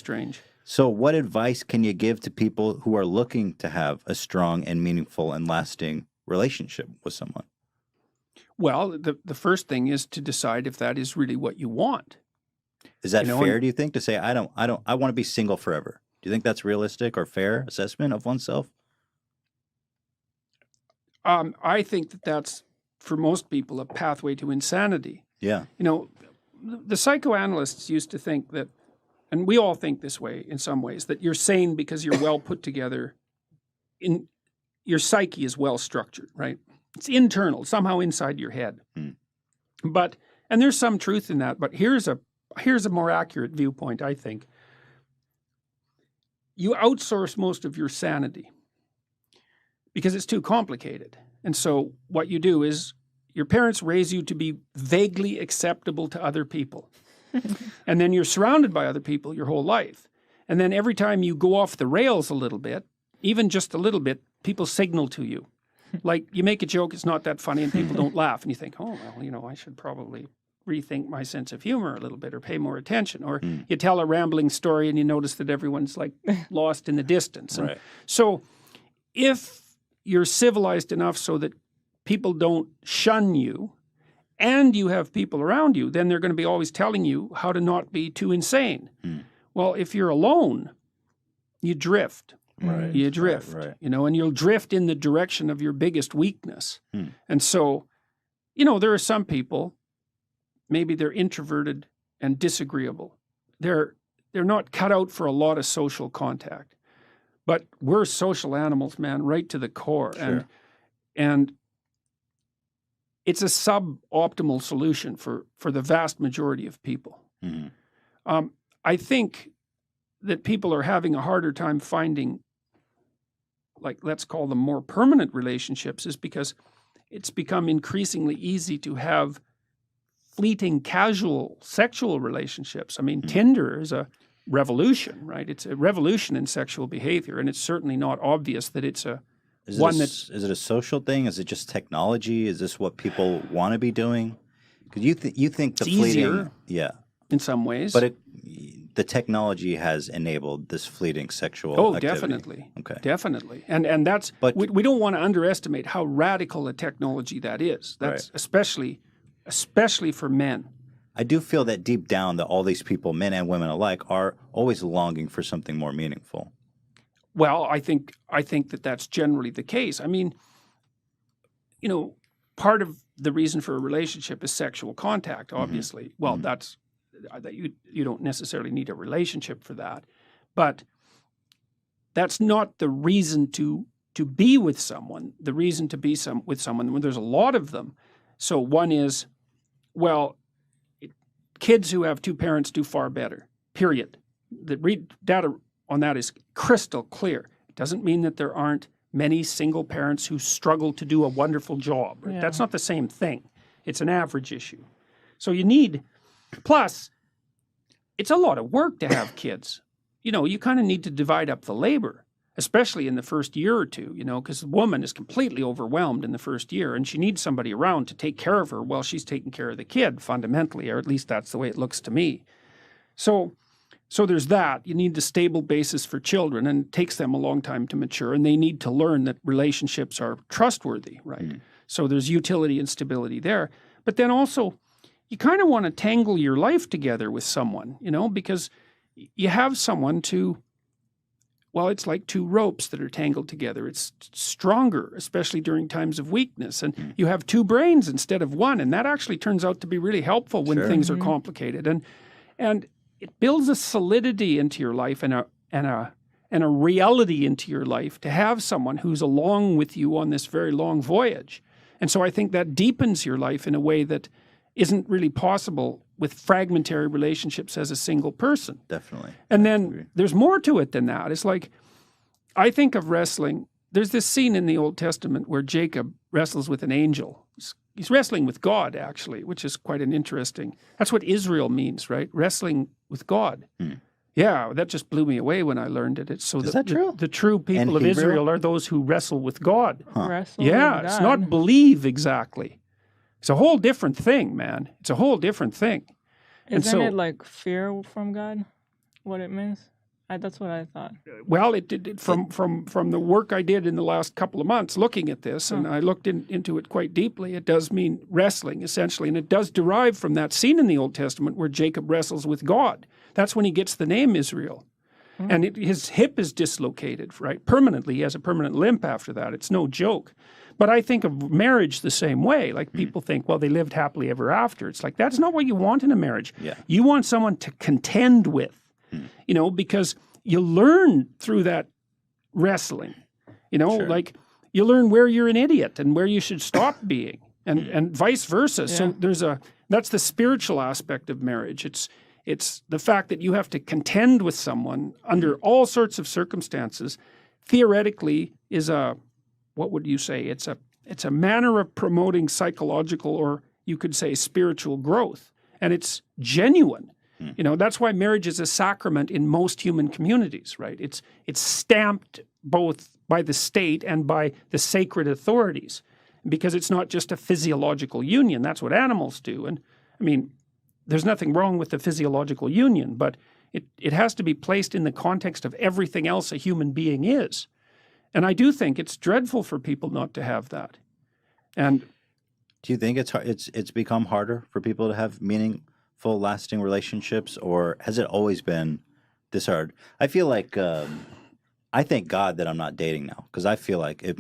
strange. So what advice can you give to people who are looking to have a strong and meaningful and lasting relationship with someone? Well, the first thing is to decide if that is really what you want. Is that fair, do you think, to say, I want to be single forever? Do you think that's realistic or fair assessment of oneself? I think that that's, for most people, a pathway to insanity. Yeah. You know, the psychoanalysts used to think that, and we all think this way in some ways, that you're sane because you're well put together. Your psyche is well structured, right? It's internal, somehow inside your head. But, and there's some truth in that, but here's a more accurate viewpoint, I think. You outsource most of your sanity because it's too complicated. And so what you do is your parents raise you to be vaguely acceptable to other people. And then you're surrounded by other people your whole life. And then every time you go off the rails a little bit, even just a little bit, people signal to you. Like you make a joke, it's not that funny and people don't laugh. And you think, oh, well, you know, I should probably rethink my sense of humor a little bit or pay more attention. Or you tell a rambling story and you notice that everyone's like lost in the distance. And so if you're civilized enough so that people don't shun you and you have people around you, then they're going to be always telling you how to not be too insane. Well, if you're alone, you drift. Right. You drift, you know, and you'll drift in the direction of your biggest weakness. And so, you know, there are some people, maybe they're introverted and disagreeable. They're not cut out for a lot of social contact. But we're social animals, man, right to the core. And it's a suboptimal solution for the vast majority of people. I think that people are having a harder time finding, like, let's call them more permanent relationships, is because it's become increasingly easy to have fleeting, casual, sexual relationships. I mean, Tinder is a revolution, right? It's a revolution in sexual behavior, and it's certainly not obvious that it's is it a social thing? Is it just technology? Is this what people want to be doing? Because you think the fleeting, in some ways, but the technology has enabled this fleeting sexual activity. Definitely. Okay. Definitely. And that's, but we don't want to underestimate how radical a technology that is. That's especially for men. I do feel that deep down that all these people, men and women alike, are always longing for something more meaningful. Well, I think that that's generally the case. I mean, you know, part of the reason for a relationship is sexual contact, obviously. Well, that's that you don't necessarily need a relationship for that. But that's not the reason to be with someone. The reason to be with someone, when there's a lot of them. So one is, well, kids who have two parents do far better, period. The data on that is crystal clear. It doesn't mean that there aren't many single parents who struggle to do a wonderful job. Right? That's not the same thing. It's an average issue. So you need, plus, it's a lot of work to have kids. You know, you kind of need to divide up the labor, especially in the first year or two, you know, because the woman is completely overwhelmed in the first year and she needs somebody around to take care of her while she's taking care of the kid, fundamentally, or at least that's the way it looks to me. So there's that. You need a stable basis for children, and it takes them a long time to mature, and they need to learn that relationships are trustworthy, right? So there's utility and stability there. But then also, you kind of want to tangle your life together with someone, you know, because you have someone to, well, it's like two ropes that are tangled together. It's stronger, especially during times of weakness. And you have two brains instead of one, and that actually turns out to be really helpful when things are complicated. And it builds a solidity into your life and a reality into your life to have someone who's along with you on this very long voyage. And so I think that deepens your life in a way that isn't really possible with fragmentary relationships as a single person. Definitely. And then there's more to it than that. It's like, I think of wrestling. There's this scene in the Old Testament where Jacob wrestles with an angel. He's wrestling with God, actually, which is quite an interesting, that's what Israel means, right? Wrestling with God. Yeah, that just blew me away when I learned it. It's so is that true? The true people of Israel are those who wrestle with God. Wrestle yeah, with it's God. not believe exactly. It's a whole different thing, man. It's a whole different thing. Isn't it like fear from God, what it means? That's what I thought. Well, from the work I did in the last couple of months looking at this, and I looked into it quite deeply, it does mean wrestling, essentially, and it does derive from that scene in the Old Testament where Jacob wrestles with God. That's when he gets the name Israel. And his hip is dislocated, right? Permanently. He has a permanent limp after that. It's no joke. But I think of marriage the same way. Like people think, well, they lived happily ever after. It's like, that's not what you want in a marriage. Yeah. You want someone to contend with, you know, because you learn through that wrestling, you know, like you learn where you're an idiot and where you should stop being and vice versa. Yeah. So that's the spiritual aspect of marriage. It's the fact that you have to contend with someone under all sorts of circumstances, theoretically is what would you say? It's a manner of promoting psychological, or you could say spiritual growth. And it's genuine. You know, that's why marriage is a sacrament in most human communities, right? It's stamped both by the state and by the sacred authorities, because it's not just a physiological union. That's what animals do. And I mean, there's nothing wrong with the physiological union, but it has to be placed in the context of everything else a human being is. And I do think it's dreadful for people not to have that. And do you think it's become harder for people to have meaningful, lasting relationships, or has it always been this hard? I feel like I thank God that I'm not dating now, because I feel like it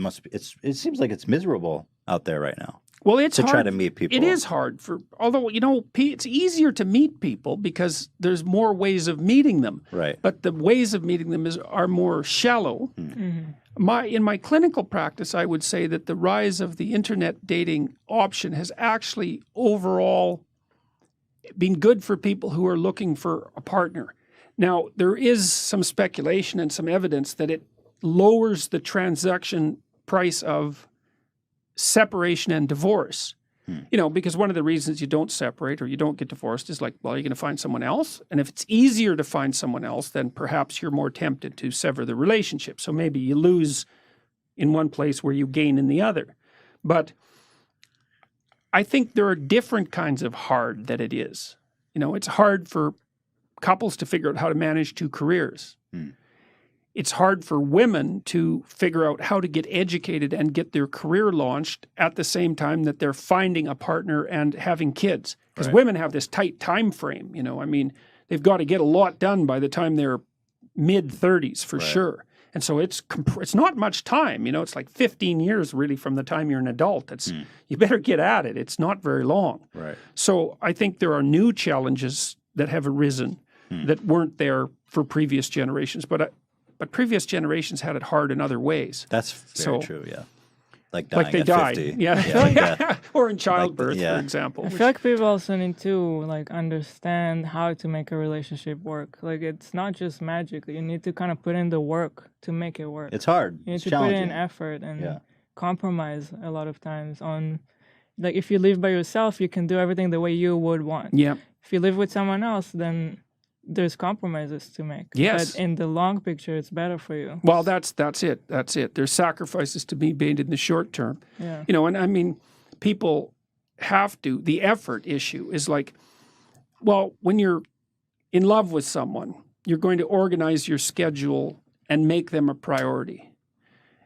seems like it's miserable out there right now. Well, it's hard to try to meet people. It is hard although, you know, it's easier to meet people because there's more ways of meeting them. Right. But the ways of meeting them are more shallow. In my clinical practice, I would say that the rise of the internet dating option has actually overall been good for people who are looking for a partner. Now, there is some speculation and some evidence that it lowers the transaction price of separation and divorce. You know, because one of the reasons you don't separate or you don't get divorced is like, well, you're going to find someone else. And if it's easier to find someone else, then perhaps you're more tempted to sever the relationship. So maybe you lose in one place where you gain in the other. But I think there are different kinds of hard that it is. You know, it's hard for couples to figure out how to manage two careers. It's hard for women to figure out how to get educated and get their career launched at the same time that they're finding a partner and having kids. Because women have this tight time frame, you know. I mean, they've got to get a lot done by the time they're mid-30s for sure. And so it's not much time, you know. It's like 15 years really from the time you're an adult. You better get at it. It's not very long. Right. So I think there are new challenges that have arisen that weren't there for previous generations. But previous generations had it hard in other ways. That's very true, yeah. Like dying they at died. 50. Yeah. Or in childbirth, for example. I feel like people also need to like understand how to make a relationship work. Like it's not just magic. You need to kind of put in the work to make it work. It's hard. You need to put in effort and compromise a lot of times on, like if you live by yourself, you can do everything the way you would want. Yeah. If you live with someone else, then there's compromises to make. Yes. But in the long picture, it's better for you. Well, that's it. That's it. There's sacrifices to be made in the short term. Yeah. You know, and I mean, people have to, the effort issue is like, well, when you're in love with someone, you're going to organize your schedule and make them a priority.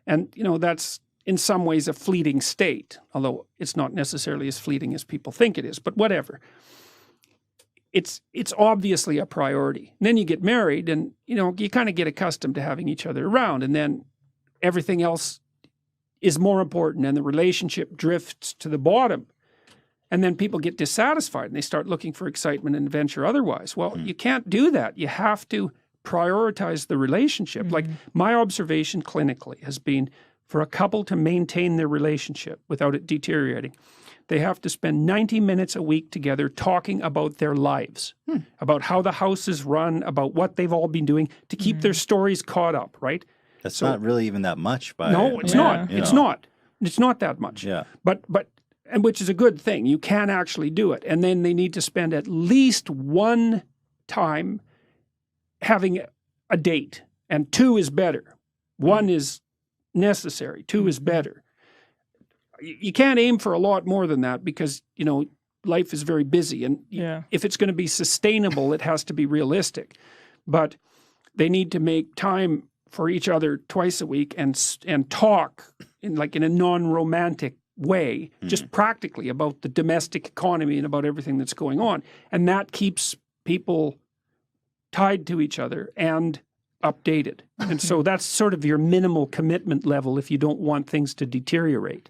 And, you know, that's in some ways a fleeting state, although it's not necessarily as fleeting as people think it is, but whatever. It's obviously a priority. And then you get married and, you know, you kind of get accustomed to having each other around, and then everything else is more important and the relationship drifts to the bottom. And then people get dissatisfied and they start looking for excitement and adventure otherwise. Well, you can't do that. You have to prioritize the relationship. Like my observation clinically has been for a couple to maintain their relationship without it deteriorating, they have to spend 90 minutes a week together talking about their lives, about how the house is run, about what they've all been doing to keep their stories caught up, right? That's not really even that much. No, it's not. It's not. It's not that much. Yeah. And which is a good thing. You can actually do it. And then they need to spend at least one time having a date. And 2 is better. 1 is necessary. 2 is better. You can't aim for a lot more than that because, you know, life is very busy. And if it's going to be sustainable, it has to be realistic. But they need to make time for each other twice a week and talk in a non-romantic way, just practically about the domestic economy and about everything that's going on. And that keeps people tied to each other and updated. And so that's sort of your minimal commitment level if you don't want things to deteriorate.